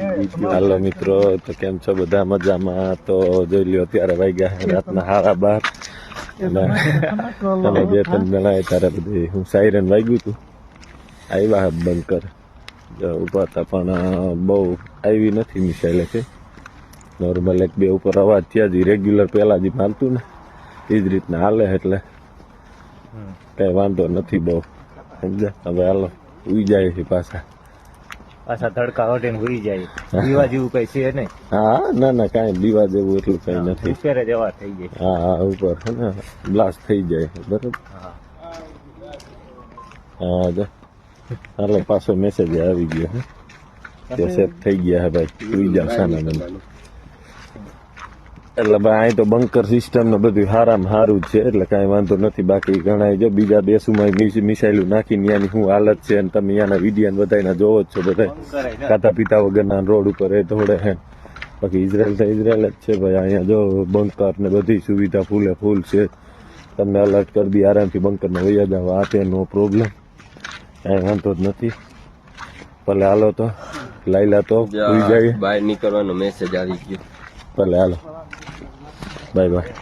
હાલો મિત્રો, તો કેમ છો બધા? મજામાં? તો જોઈ લ્યો અત્યારે વાગ્યા છે રાતના 12:30 અને 2-3 જણા ત્યારે બધી હું સાયરન વાગ્યું હતું, આવ્યા બંકર ઉભા હતા પણ બહુ આવી નથી મિસાઈલ છે. નોર્મલ 1-2 ઉપર અવાજ થયા જ રેગ્યુલર પહેલા જે માલતું ને એ જ રીતના હાલે, એટલે કઈ વાંધો નથી બહુ સમજ્યા. હવે હાલો ઉઈ જાય છે પાછા તડકા હટીને ઉઈ જાય. દીવા જેવું કઈ છે નહીં. હા ના કાંઈ દીવા જેવું એટલું કઈ નથી. ઉપર જ અવાજ થઈ જાય. હા ઉપર છે ને બ્લાસ્ટ થઈ જાય બરોબર. હા જો હાલો પાછો મેસેજ આવી ગયો કે સેટ થઈ ગયા હે ભાઈ, ઉઈ જાવ સાના. એટલે ભાઈ અહીં તો બંકર સિસ્ટમ ને બધું સારામાં સારું જ છે, એટલે કાંઈ વાંધો નથી. બાકી ઘણા જો બીજા દેશોમાં મિસાઇલું નાખીને ત્યાંની શું હાલત છે, અને તમે ત્યાંના વિડીયો બધાના જોવો જ છો. બધા ખાતા પીતા વગરના રોડ ઉપર એ દોડે હે. બાકી ઇઝરાયલ તો ઇઝરાયલ જ છે ભાઈ. અહીંયા જો બંકર ને બધી સુવિધા ફૂલ છે. તમને અલર્ટ કરી દી આરામથી બંકરમાં વયા જાવ, આ તેનો પ્રોબ્લેમ કાંઈ વાંધો જ નથી. ભલે હાલો તો લાયલા તો સુઈ જાય, બહાર નીકળવાનો મેસેજ આવી ગયો. ભલે હાલો બાય બાય.